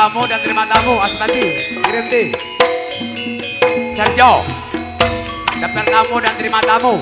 tamu dan terima tamu. Asmati, kirim di Sergio, daftar tamu dan terima tamu.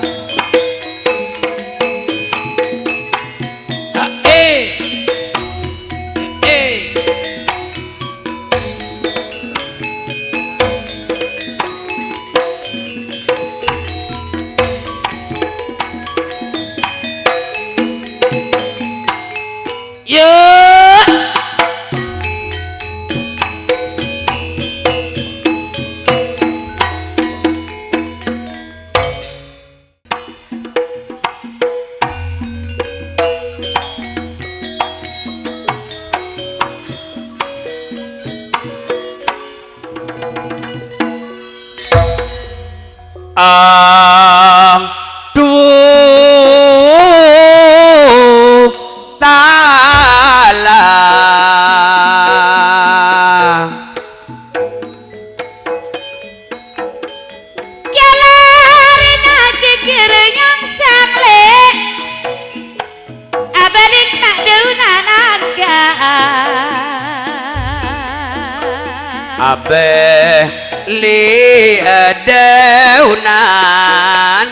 Abe li dauna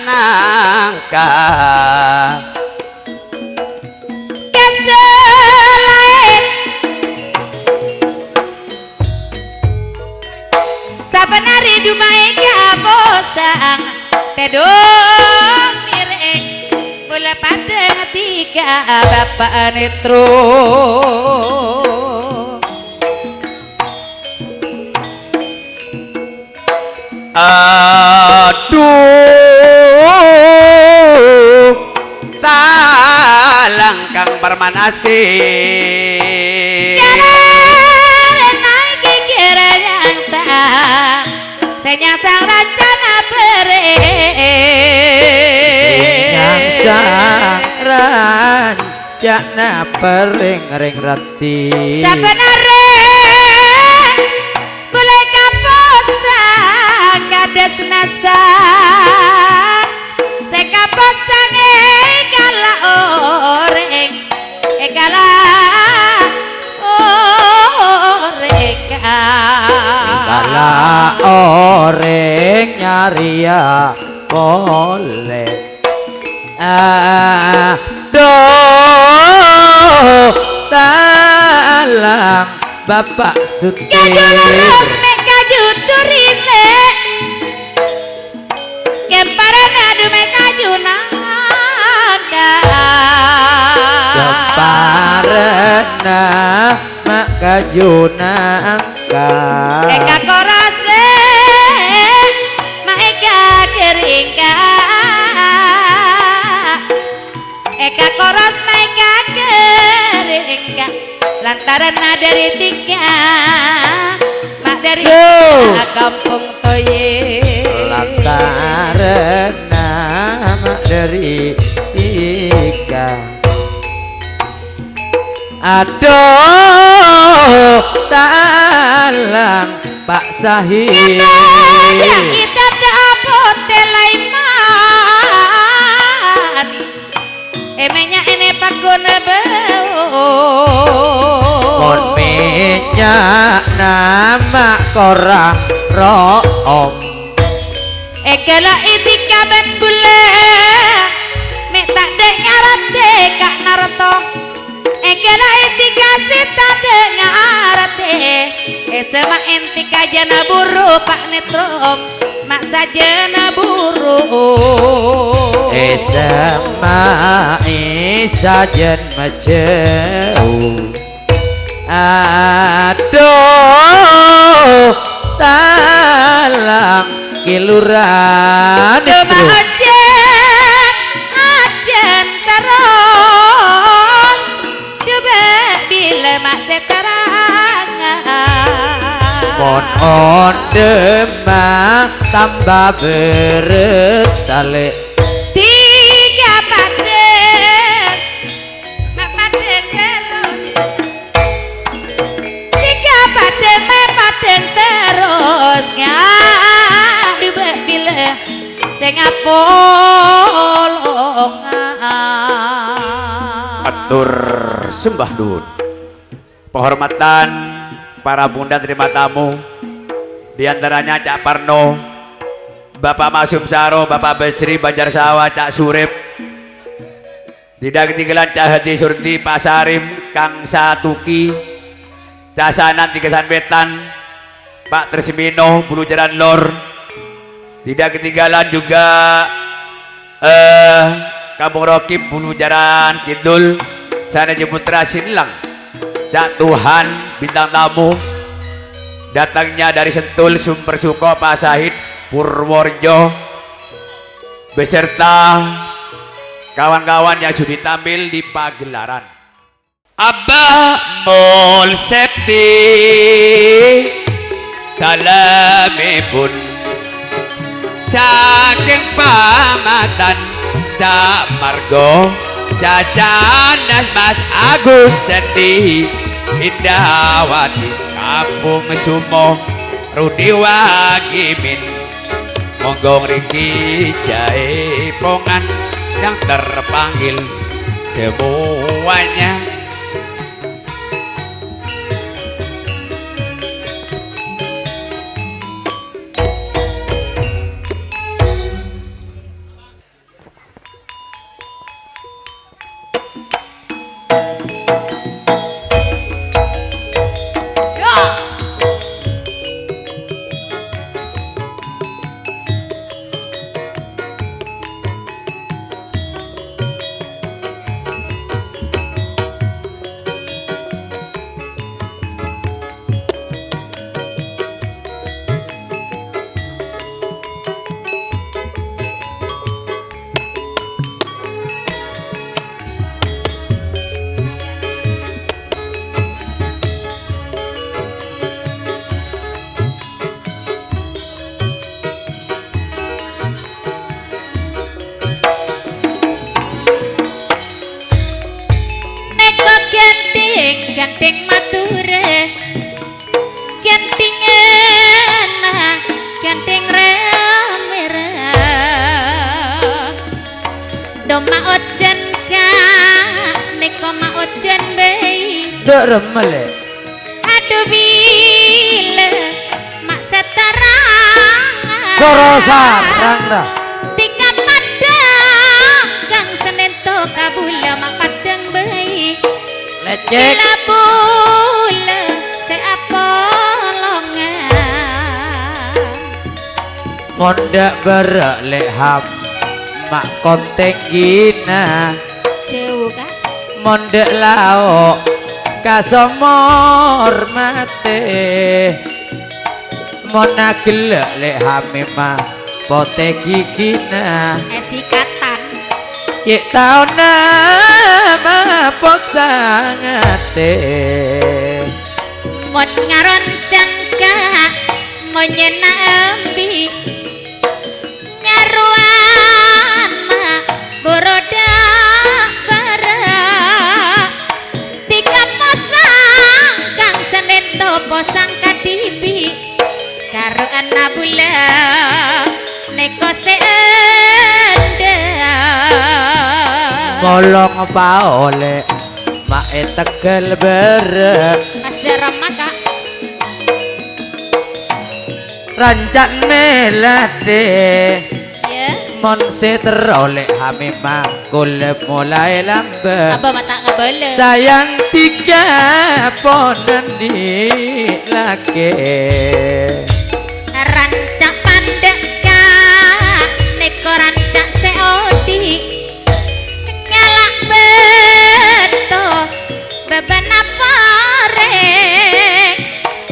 nangka keselain sabenari dumai kabosang tedong mireng bola padang tiga bapak netro. Aduh talang kang permanasi senyatang rancana bere senyatang rancana bering ring rati sebenarnya boleh kaposan kades nasan sekaposan ekala oreng ekala oreka kala oreng nyaria boleh aduh talang bapak sutir kadulurus mek kajuturin le kemparan adu mek kajunangka keparana mak kajunangka eka koras le mak eka keringka eka koras mak eka keringka lantaran dari tiga mak dari kampung toye lantaran mak dari tiga aduh talang Pak Sahid kita dapat telaiman emenya ini pagona bau mon minyak nama korang room ekala itika ben bule mek tak de ngarate kak narto ekala itika sita de ngarate esema entika jana buru pak netrom mak sajana buru esema isajen majeu aduh talang kiluran coba ajen terus coba bila mak seterangan mon on demang tambah beres tali tiga paten mak paten terus tiga paten mak paten terus ngadu bila sengapolongan atur sembah dun penghormatan para bunda terima tamu. Di antaranya Cak Parno, Bapak Masum Saro, Bapak Besri Banjar Sawah, Cak Surip. Tidak ketinggalan Cak Hati Surti, Pak Sarim, Kang Satuki, Cak Sanan Tigasan Wetan, Pak Tresmino, Bulu Jaran Lor. Tidak ketinggalan juga Kampung Rokib, Bulu Jaran Kidul, Sana Jeputra Sinlang, Cak Tuhan, bintang tamu datangnya dari Sentul, Sumber Suko, Pak Sahid, Purworejo, beserta kawan-kawan yang sudah tampil di pagelaran. Abah mul sepi dalamipun saking pamatan dak margo jajanan Mas Agus Sendi Indahwati Kampung Sumo Rudi Wagimin Monggong Riki Jaipongan yang terpanggil semuanya. Genting mature genting enak genting remera doma ojen ka neko ma ojen bei Dek remele. aduh bila mak setarang Soro sarang dah. tika padang kang senento kabula mak padang bei Lecek. bila bula seapolongan Mondak berak leham mak konteng gina. jauh kak Mondek lauk kasomor mate. Mona gelek lehame mah pote gigina. esikatan Cik tau nama pok sangate. mon ngaroncang kak monyena ambi nyaruan mak boroda bara tiga posang kang senento posang kadibi karo anabula neko seenda Ngolong apa oleh mak Tegal berek. Mas Rama kak Rancak melade ya mon seteroleh hamimah kulep mulai lambat. apa mata ngebele Sayang tiga ponan di laki. rancak pandek kak neko rancak seodi nyalak beto beban apa rek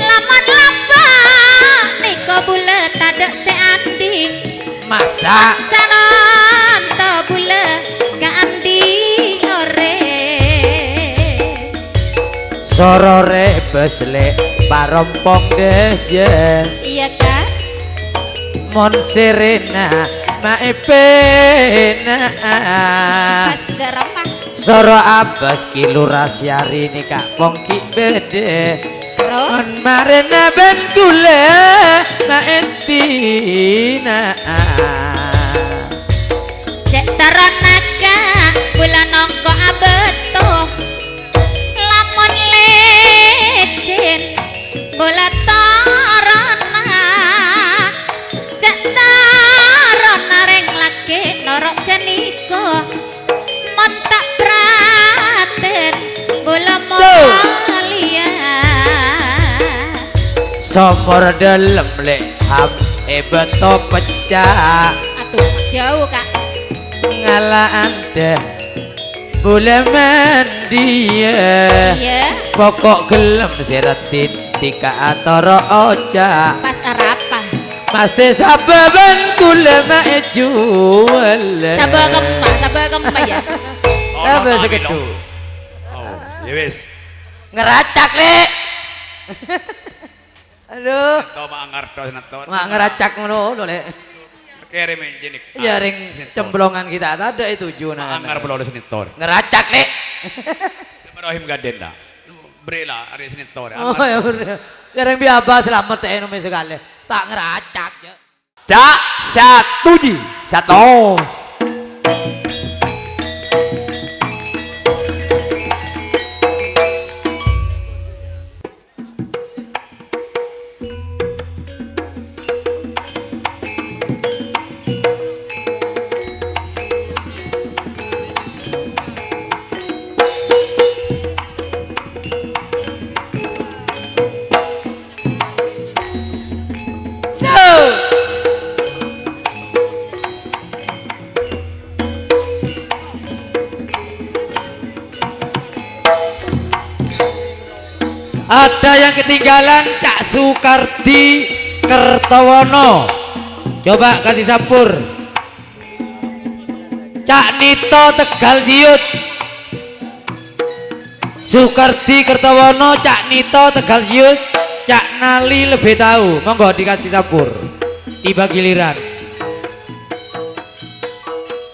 laman lambang neko bulet ada seandi Masak sanon to bule ka andi ore sorore besle parompong deje. iya kak Mon serena maepena. Mas Rama Soro abas kilu rasyari ni kak pongki bede. terus Mon marena ben kule maetina. cek taranaka bulan nongko abeto lamun lecen somor dalem lek beto pecah Aduh, jauh Kak. ngalah anda boleh mandi Iya, pokok gelem siratin tika atoro oja pas arapa. masih sababan kula mae jual Sabar kempa ya. apa segitu Oh, ya wis. ngeracak lek aduh To mangarto senator. mak ngeracak ngono lek Kirim jenik. ya ring cemplongan kita ada itu juna Angar pulau senator. ngeracak lek Ibrahim Gadenda. Brela ari senator. oh ya udah ya ring biaba selamat teh nu sekali tak ngeracak ya Cak satuji satu. ada yang ketinggalan Cak Sukardi Kertowono coba kasih sampur Cak Nito Tegal Jiut Sukardi Kertowono Cak Nito Tegal Jiut Cak Nali lebih tahu monggo dikasih sampur tiba giliran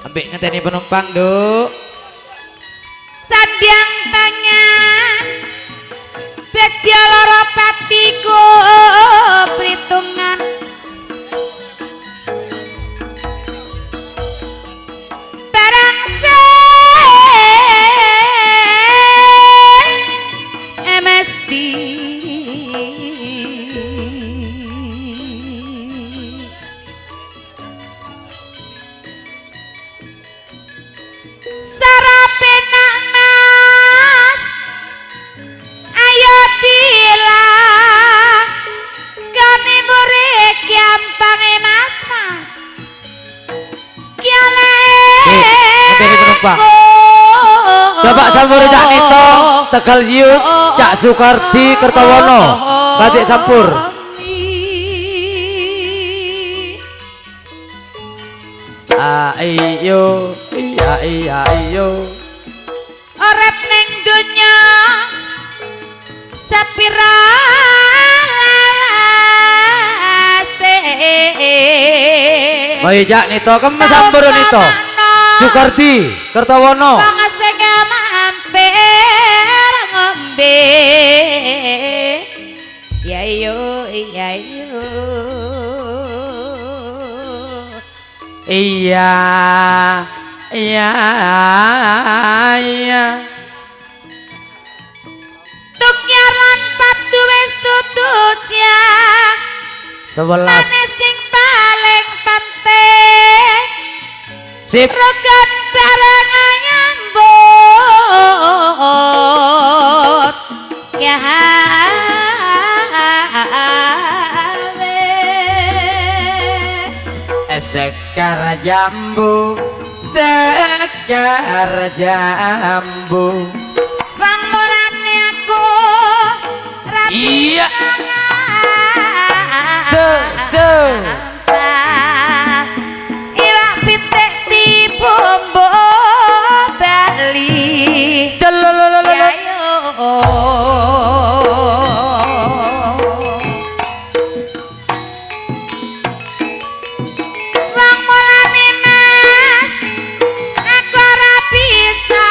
ambil ngenteni penumpang duk Sandiang tangan bejo loro patiku pritungan barang MSD sarape nak mas ayo bilang kami murid gampang mas kiale ngenteni penumpang coba sampur Cak Nito Tegal Jiut Cak Sukardi Kertowono batik sampur ayo iya iyo Urip ning donya sepirase Bayi Cak Nito kemes sampur Nito Sukardi Kertowono wong sing mampir ngombe ya yo iya Tuknyar lan padu wis tutut ya 11 manis sing paling penting sip rukun bareng nyambut gawe sekar jambu pamulane aku rapi iya iwak pitik dibumbu Bali ya yo wong mulane mas aku ora bisa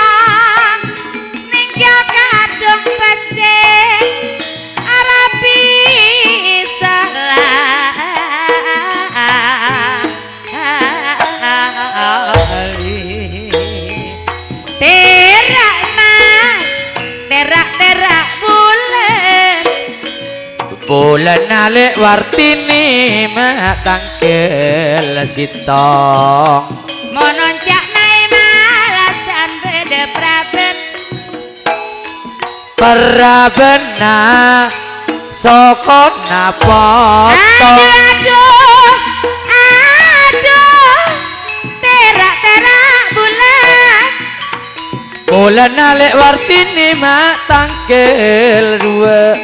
ninggal kadung becik ora bisa lali terak mas terak bulan alik wartini matangkel sitong mononcak nae malasan beda praben perabena saka napoto Aduh, aduh, terak-terak bulan. bulan nalik wartini mak tangkel dua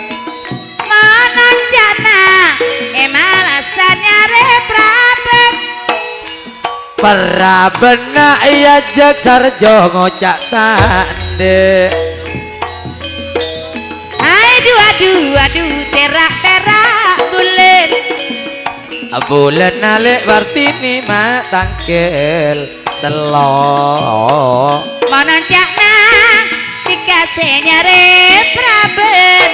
Monon jana, malasannya repraben. Parabena iya jak sarjo ngocak sande Aduh, aduh, aduh, terak-terak bulan. bulan nalik wartini mak tangkel telo Monon jana, dikasihnya repraben.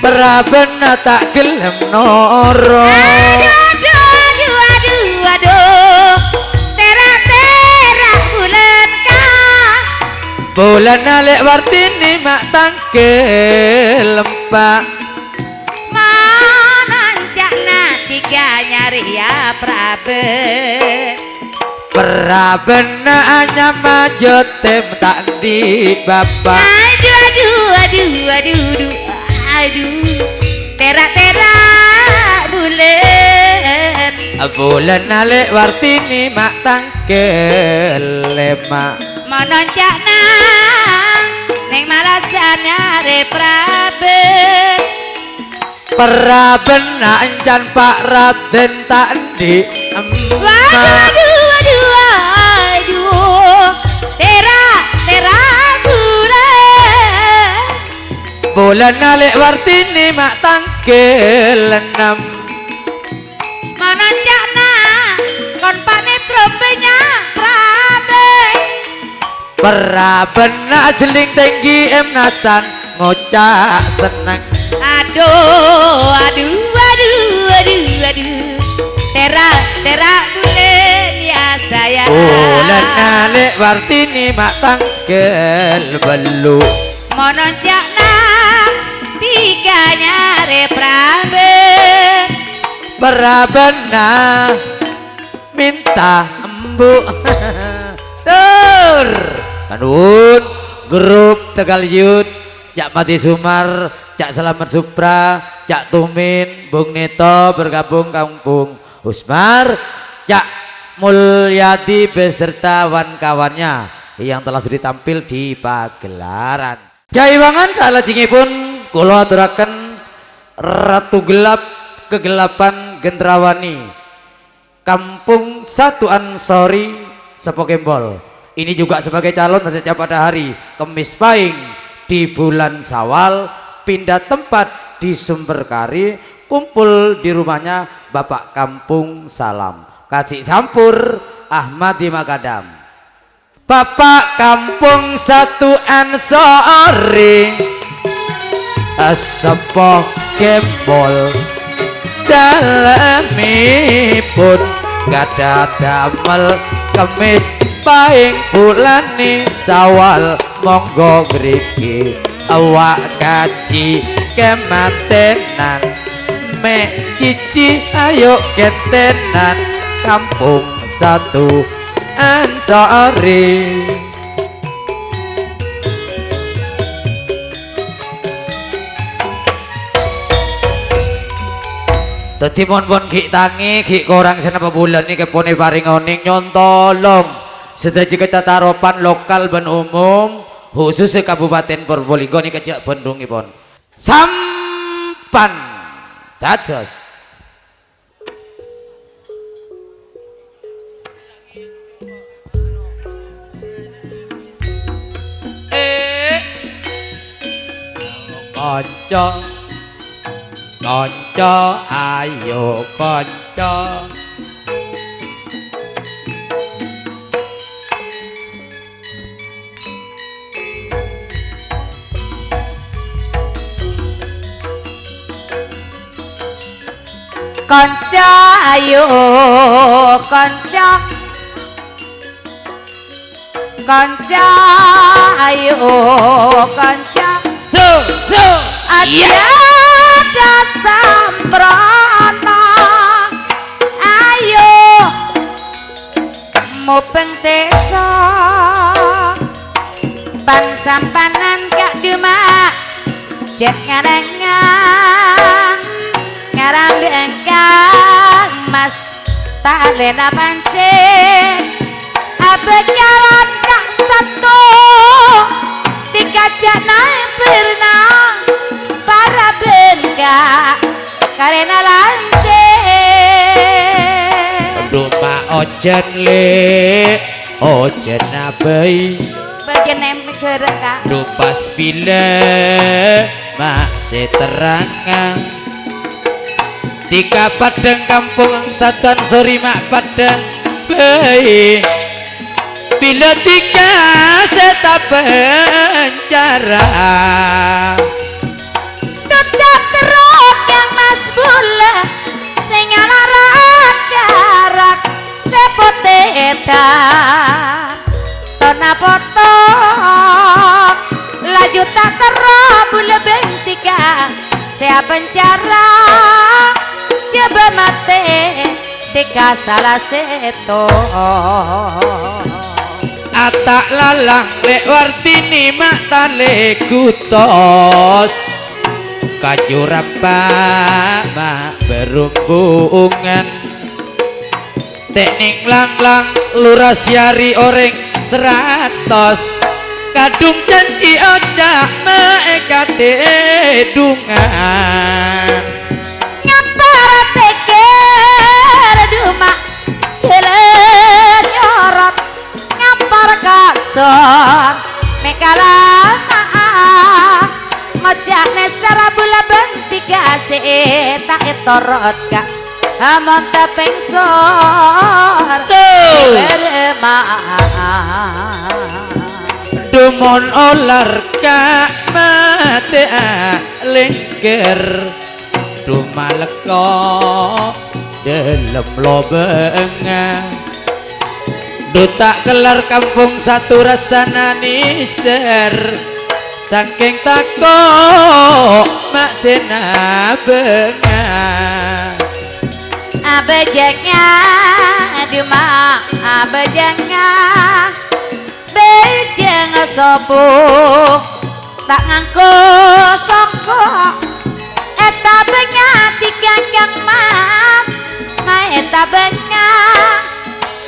Parabena tak gelem noro Aduh, aduh, aduh, aduh, aduh, terak-terak bulan kah. bulan nalik wartini mak tangkel lempak Manancakna tiga nyari ya praben. Parabena anya maju tem tak di bapak Aduh, aduh, aduh, aduh, aduh, aduh, terak-terak bulan. bulan nalik wartini mak tangkel lemak Manancakna neng malasan nyari praben. Parabena encan Pak Raden tak di Waduh, aduh, aduh, aduh, terak-terak bulan. bulan nalik wartini mak tangkel enam Manancakna kon panetro banyak praben. Parabena jeling tinggi nasan ngocak seneng Aduh, aduh, aduh, aduh, aduh, terak-terak bulan ya saya. bulan nalik wartini mak tangkel belu Manancakna tiga nyari praben. Parabena minta embuk tur kanun grup Tegal Yud Cak Mati Sumar Cak Selamat Supra Cak Tumin Bung Neto bergabung kampung Usmar Cak Mulyadi beserta kawan-kawannya yang telah sudah tampil di pagelaran Jaiwangan salah pun kula aturaken Ratu Gelap Kegelapan Gendrawani Kampung Satu Ansori Sepokembol. Ini juga sebagai calon setiap pada hari Kemis Pahing di bulan Syawal pindah tempat di Sumberkari, kumpul di rumahnya Bapak Kampung Salam Kasih Sampur Ahmad di Makadam. Bapak Kampung Satu Ansori Sepokembol dalemipun gada damel Kemis Pahing bulani Syawal monggo ngriki awak kaji kemantenan me cici ayo kentenan Kampung Satu Ansori. Dadi mon-mon gik tangi gik korang senapa bulan ini kepone paring oning nyontolong sedaji kecataropan lokal ben umum khusus Kabupaten Purbalingga niki kejak Bandungipun sampan dados kanca kanca ayo kanca Kanca ayo kanca, kanca ayo kanca, aja sambrana ayo mupeng desa ban sampanan gak demak cek ngarang ngarang engkang mas tak lena pancing abegalan kak satu dikajak naik berenang para benda karena lancing Duma ojen le ojen abai bagian yang gerak Dupas bila masih terangan Tika padang kampung satan sori mak padang bayi Bila tika seta penjara Dudak teruk yang mas bula Singala jarak sepoteta Tona potong Laju tak terobul bentika Saya penjara Coba mati Tika salah seto Atak lalang lek wartini mak tale kutos Kajurapa mak berumbungan Teknik lang-lang lurah siari oreng 100 Kadung janji ojak maekate dungan Ngapara teker Duma Cilen nyorot Ngapara kasor Mekala Ngojak nesara bula bentika Tak etorot kak Amon tapeng sor Dumon olar kak mate lengker Dumaleko dalam lobengan Dutak kelar kampung satu rasana niser Saking tako mak cena bengan Abejengnya Duma abejengnya Bejeng sopo Tak ngangko soko Eta benyak tiga yang mas Ma eta benyak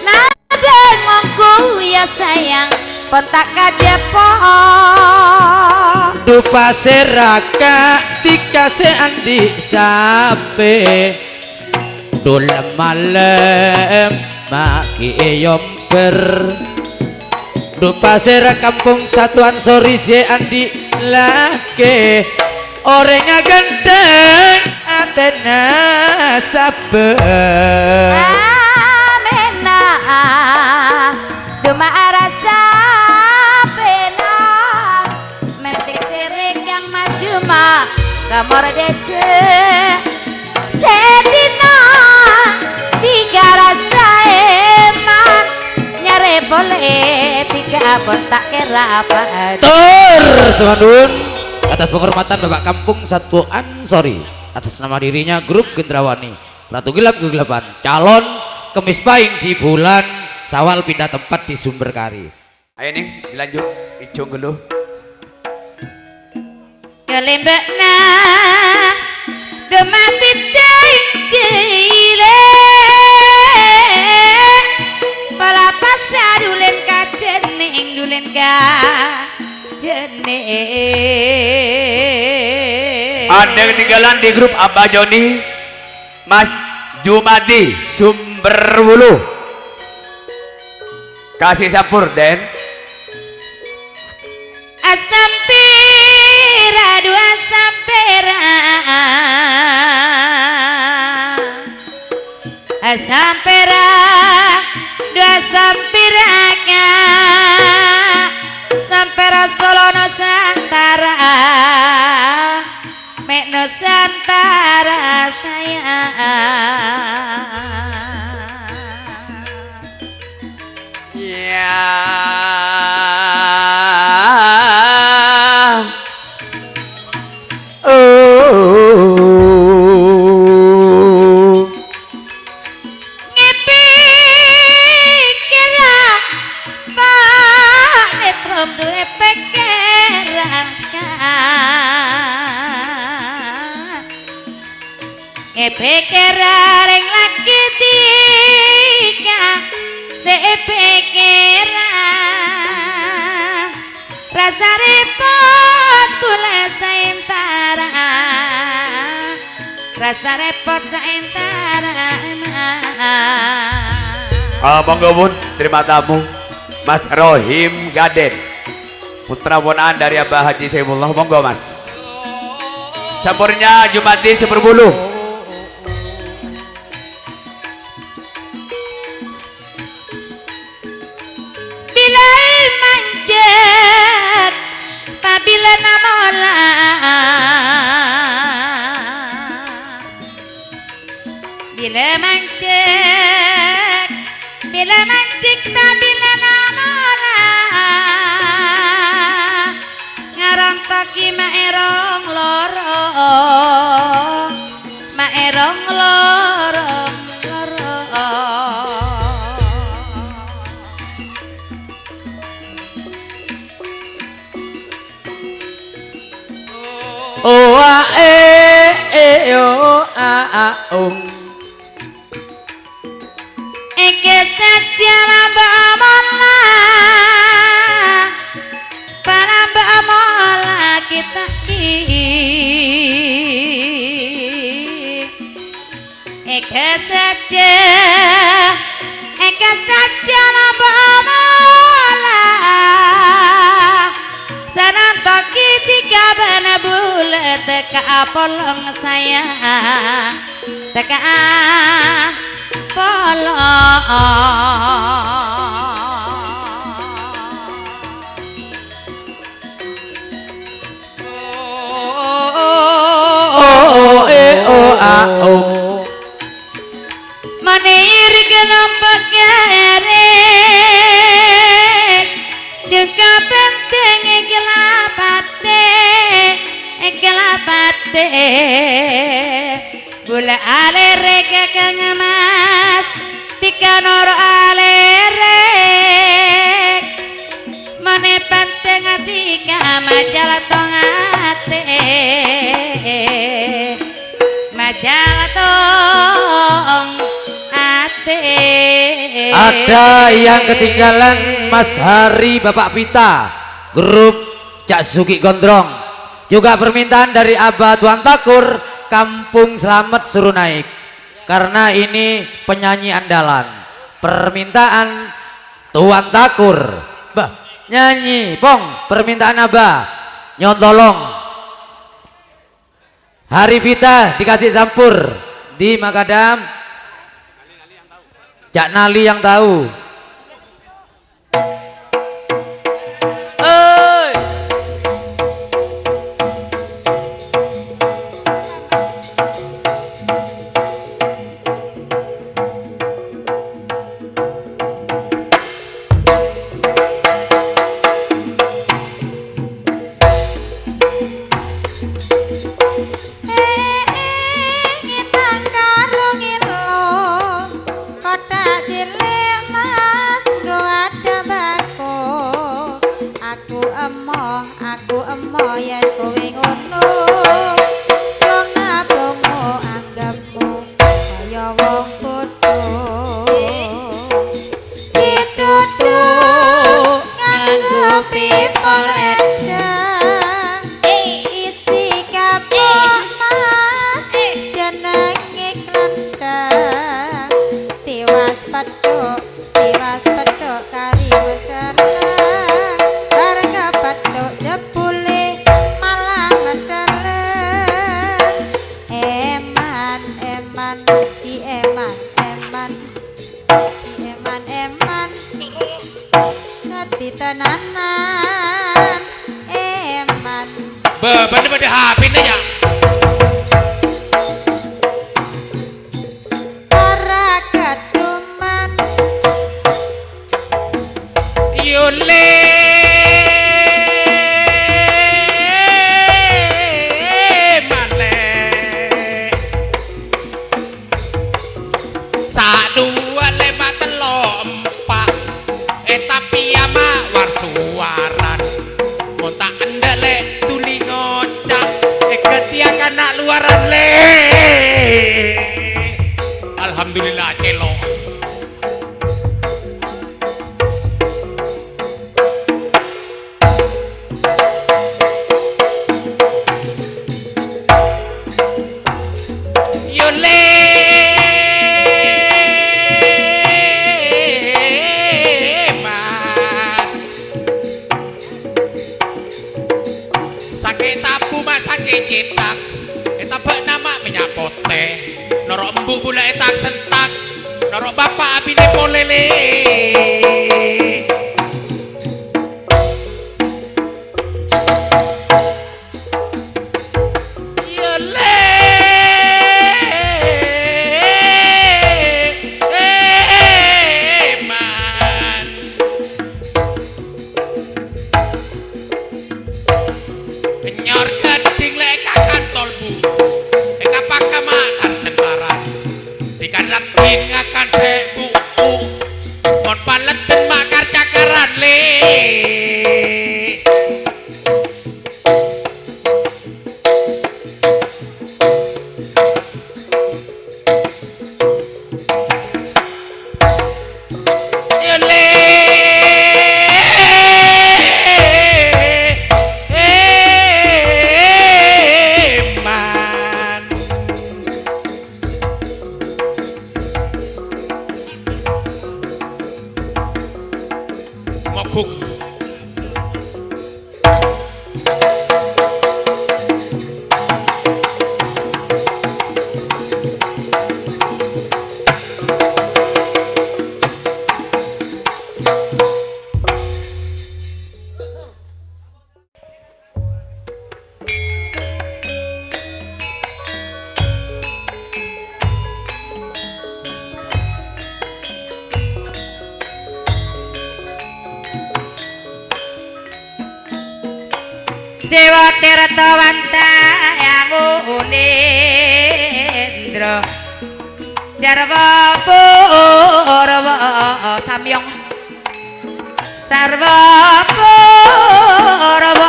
Nada ngongku ya sayang Pon tak kajepon Dupa seraka tika se andi sape Dulem malam maki yomper Dupa serak kampung satuan sori se andi lake Orangnya ganteng atena sabar Amena Duma rasa pena Mentik sirik yang mas Duma Kamar dece Sedina Tiga rasa eman Nyare boleh Tiga pun tak kira apa Tur Semandun atas penghormatan Bapak Kampung Satuan Sori atas nama dirinya grup Gendrawani Ratu Gelap Kegelapan calon kemis pahing di bulan Sawal pindah tempat di Sumberkari. Ayo nih dilanjut icung dulu. Kelembekna Duma piting jile Pala pasar dulen ka jening dulen ka jening Ada ketinggalan di grup Abah Joni Mas Jumadi Sumberwulu kasih sapur Den Asampira dua sampira Asampira dua sampiranya Sampira Solo Nusantara Mek Nusantara sayang ya oh ngepikira Pak Neprom duwe pikiran pikiran lagi tiga pikiran rasa repot pula saintara rasa repot saintara Monggo Bun, terima tamu Mas Rohim Gaden putra ponaan dari Abah Haji Saifullah. Monggo Mas, sampurnya Jumati seperbulu. bila manjat pabila namola bila manjat pabila namola ngarontoki maerong lorong Oh a e o a Eke saja bamola para bamola kita Eke saja bamola sanam toki tiga bana bulat teka polong saya teka Menir kelompok kerek juga penting kelapate Bula alerek kang mas tika nor alerek mane panteng tika majalah tongate majalah tong ate ada yang ketinggalan Mas Hari Bapak Pita grup Cak Suki Gondrong juga permintaan dari Abah Tuan Takur Kampung Selamat suruh naik karena ini penyanyi andalan permintaan Tuan Takur bah nyanyi pong permintaan Abah nyontolong Hari Pita dikasih sampur di Makadam Cak Nali yang tahu Suwaran, montak andale tuli ngocak, Alhamdulillah celok. Cetak eta bak nama minyak poteh norok embu bula etak sentak norok bapak abine polele akan sebu mon paleten makar cakaran le Dewa Tirtawanta yang unindra Jarwa Purwa Samyong Sarwa Purwa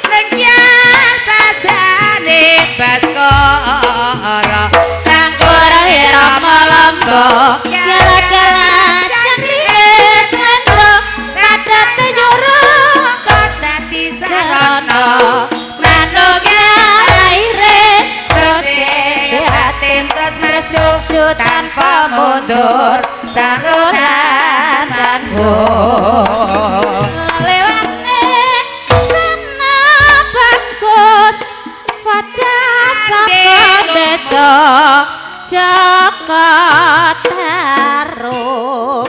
Negyan pasane Baskara Tangkura Hirama Lombok Gala-gala tanpa mundur taruhan tanpa lewatne sana bagus wajah saka desa Joko Tarub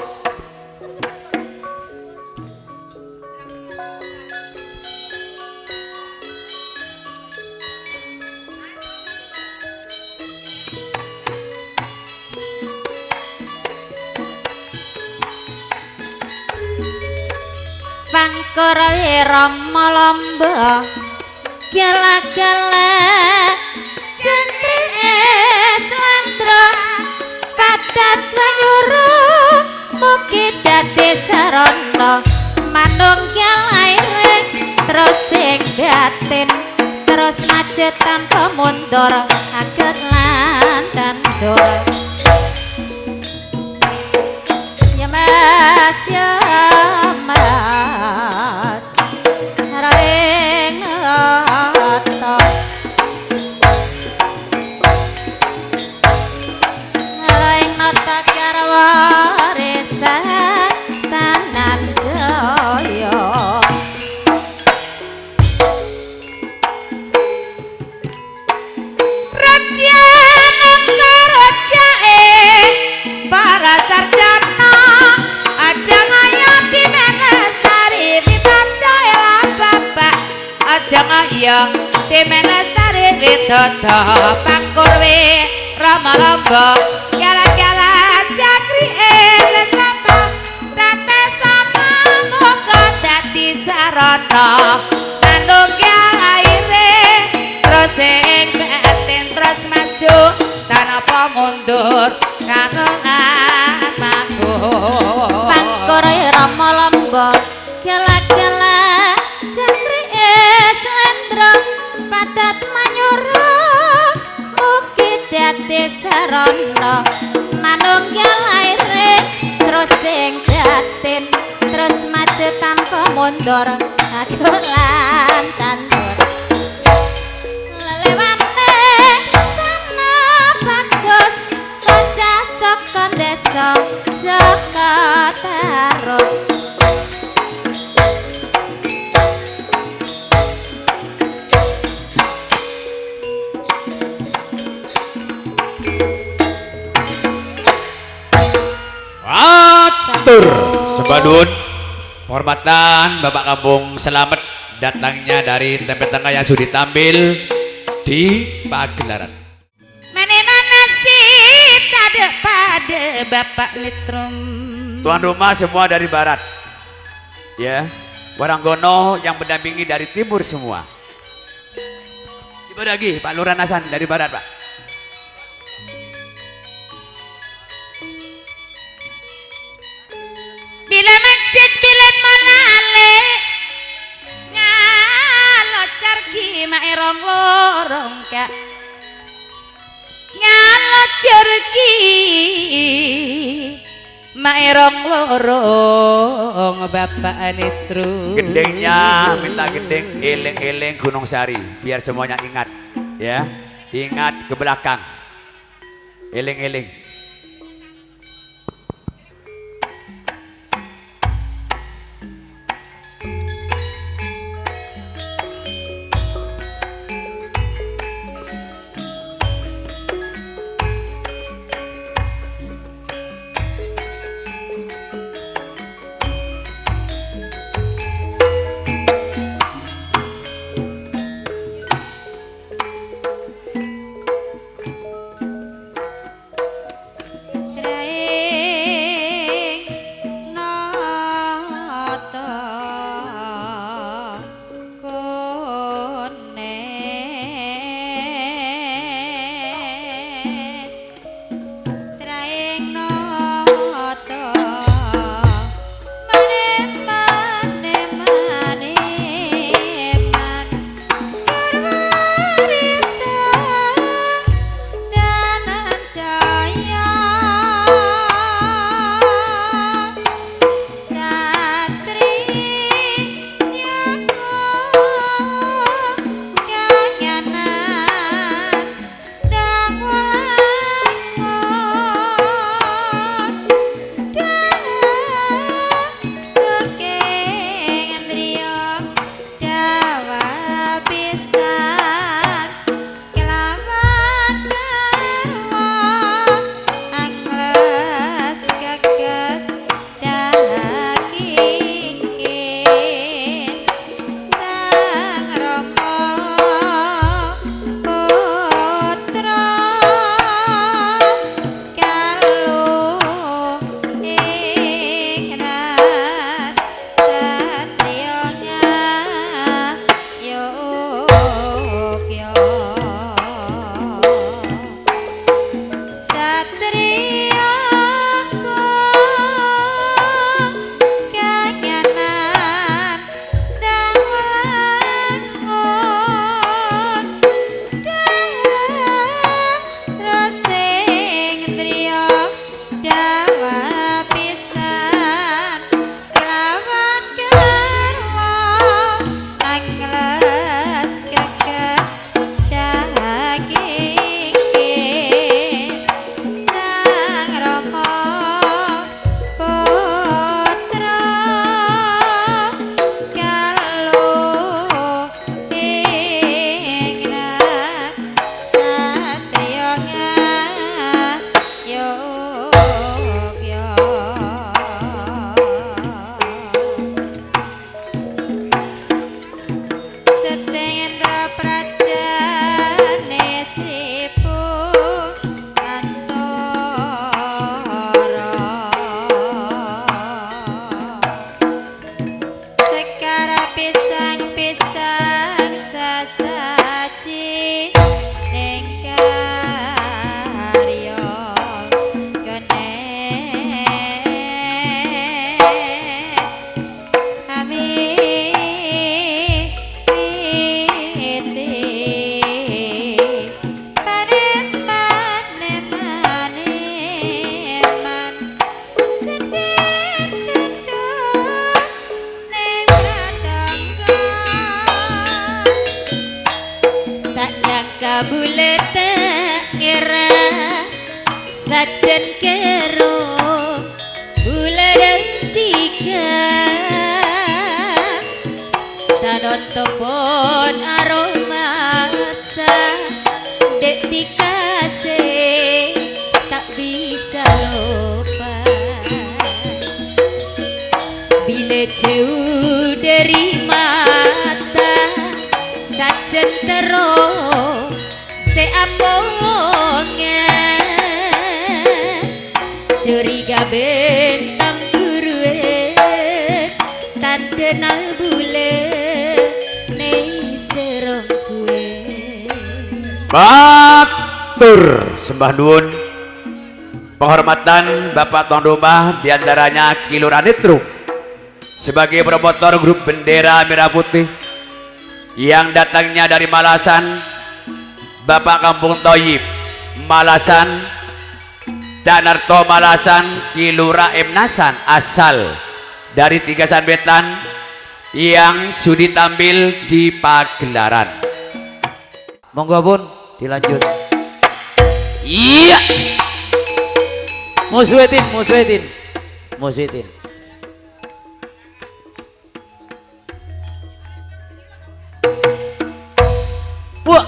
Pangkara Hirama Lombok gala-gala jentri Slendra padat wayuru mugi dadi sarana manunggal aire terus sing batin terus maju tanpa mundur agar lan tandur ya mas ya mas raing ata raing nata garwa resa tanan jaya raja negara jae para sarjana aja ngayati menestari ditata elah bapak aja ngaya di menestari ditata pangkurwe Rama Lombok gala-gala jakri elesapa tete sama muka dadi sarana manunggal aire terus ing batin terus maju tanpa mundur kanunan manggung Pangkur Rama Lombok gala-gala jangkrik Slendra padat manyuruh dadi serono manunggal laire terus sing jatin terus maju tanpa mundur aku lan tandur lelewate sana bagus raja saka desa Jaka Tarub Atur sebadun hormatan Bapak Kampung selamat datangnya dari tempat tengah yang sudah ditampil di pagelaran. mana sih tade pada Bapak Nitrum Tuan rumah semua dari barat, ya. Waranggono yang mendampingi dari timur semua. Ibu lagi Pak Lurah Hasan dari barat, Pak. bila masjid bilen molale ngalocar maerong lorong kak ngalocar maerong lorong Bapak Nitru Gendengnya minta gendeng eleng-eleng Gunung Sari biar semuanya ingat, ya. Ingat ke belakang. Eleng-eleng. kabule tak ngira sajen kero bulan tiga sadonto pon aroma sa dek dikasih tak bisa lupa bila jauh dari mata sajen terus seamongan curiga bentang buruan tan kenal bule ning serong kue Matur sembah nuwun penghormatan Bapak Tuan Rumah diantaranya Kilura Nitro sebagai promotor grup bendera merah putih yang datangnya dari Malasan, Bapak Kampung Toyib Malasan, Danarto Malasan, Kilura M Nasan asal dari Tiga Sambetan yang sudi tampil di pagelaran. Monggo pun dilanjut. Iya. Muswetin. Wah,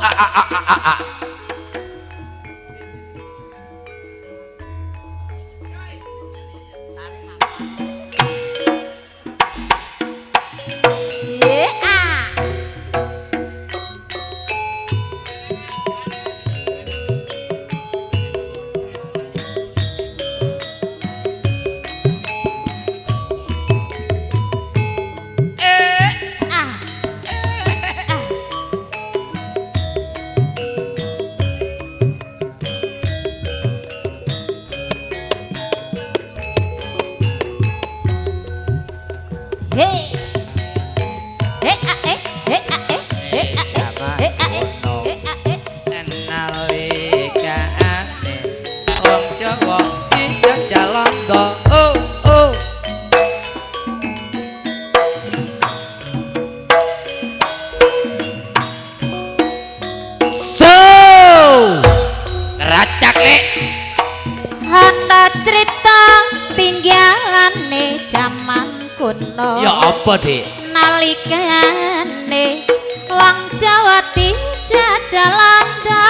ya apa Dik? nalikane wong Jawa dijajalanda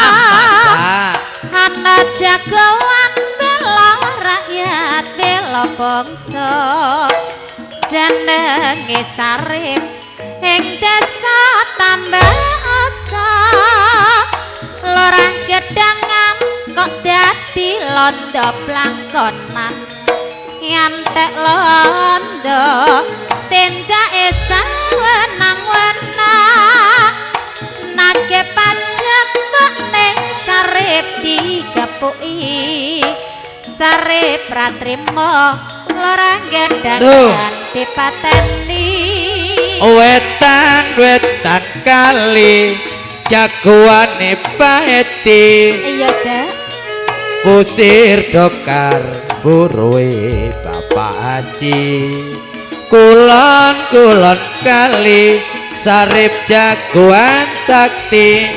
ana jagoan bela rakyat bela bangsa jenenge Sarip ing desa tambah asa lorang gedangan kok dadi londo plangkonan nyantek londo tenda esa wenang-wenang nage pajak kok neng Sarip digepuki Sarip pratrimo lorang gedangan dipateni wetan kali jagoane paeti iya Cak pusir dokar buruwe Bapak Haji kulon kali Sarip jagoan sakti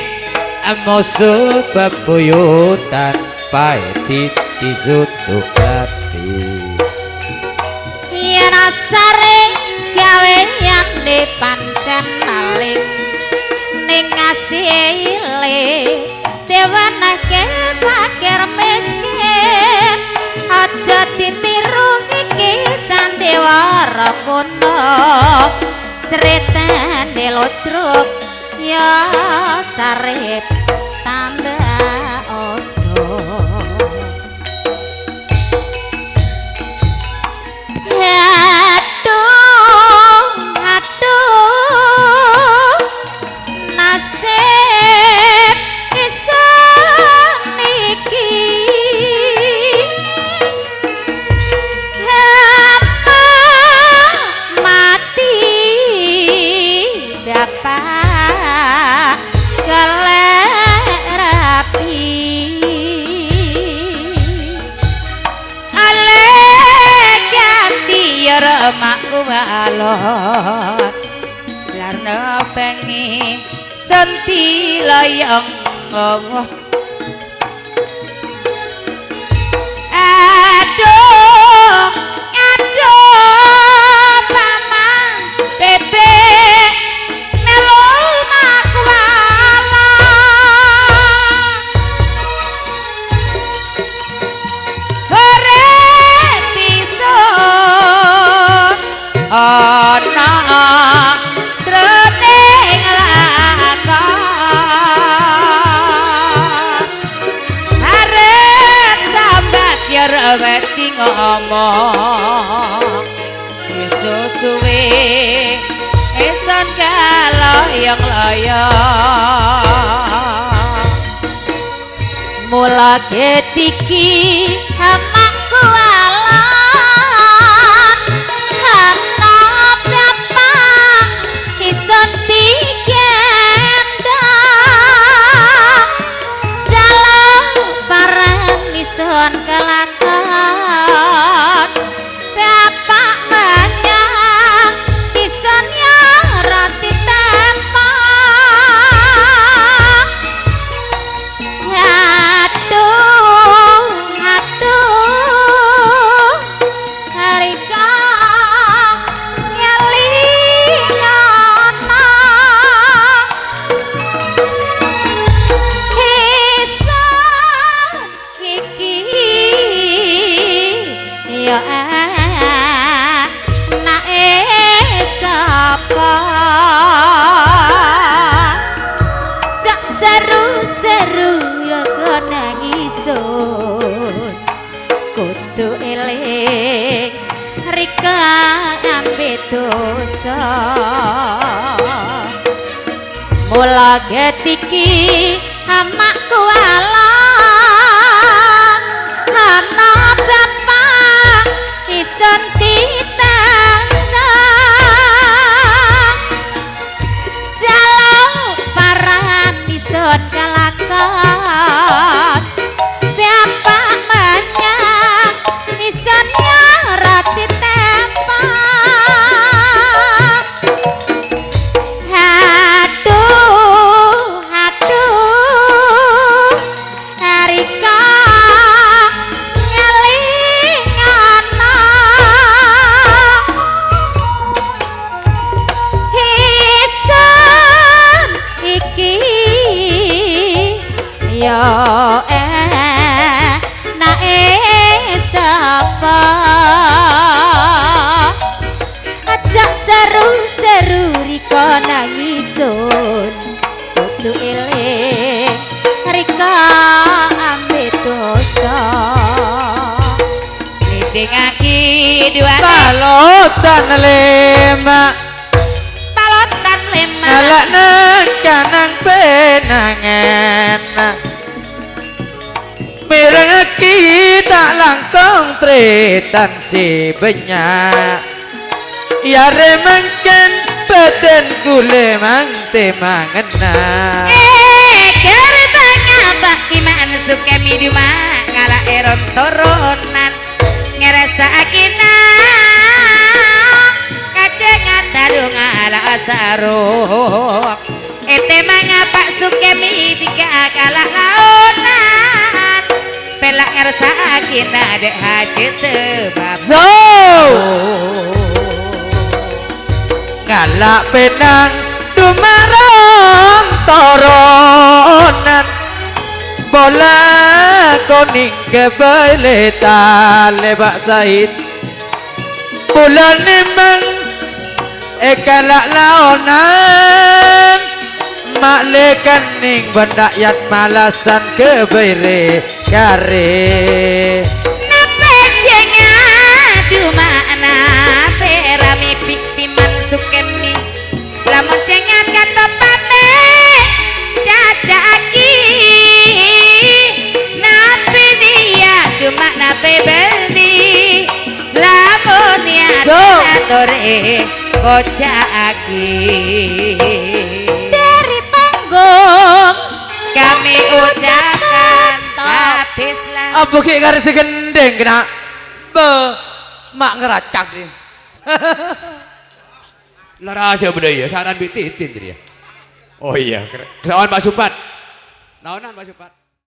musuh bebuyutan paeti disutuk hati yen Sarip gawe yang dipancen maling ning ngasile dewanake pakir miskin aja ditiru iki sandiwara kuno critane lodruk ya Sarip tambah oso aduh nasib isan niki mati bapak galak rapi ale ganti remak walon larna pengi senti layang Allah. Aduh, aduh, paman bebek melul makwala. Hore pisun ana jroning lakon. Arep sambat yer wedi ngomong suwe eson kaloyong-loyong. Mula ketiki amakku alon hana papa ison digendong jalan parang ison kelakon papa menyang ison yang roti tempo. Aduh, aduh, harika ngelingana kisah iki ya nae sapa cak seru-seru ya nangisun kudu eling rika ambe dosa. Mula getiki amakku alon ana bapak ison ditendang jalan parangan ison kalakon bapak menyang ison nyarat ditembak. Aduh, aduh, harika ngelingana hisan iki ya nae sapa ajak seru-seru rika nangisun kudu eling rika ambe dosa. Lidingaki duane Palotan lemak palotan lema alak nekanang penangan mirengaki tak langkong tretan si banyak ya remangkan badan gule mang temangena gerbangnya baki man sukemi duma ngala eron toronan ngerasa akina kacengan tarung ala asarok ete mangapa sukemi tiga kala laonan pelak ngerasa akina dek haji tebab so ngalak penang dumarang toronan bola koning kebeleta lebak sahid bulan memang ekalak laonan maklekan ning bendakyat malasan kebere kare nape jengadu makna perami pipiman sukemi lamun cengat kata pane jajaki nape dia cuma nape beli lamun ya tore kocaki dari panggung kami ucapkan habis lah apa ki garis gendeng kena be mak ngeracak dia Lah rahasia budaya saran bititin dia. Oh iya, kesawan Pak Supat. Naonan Mas Supat.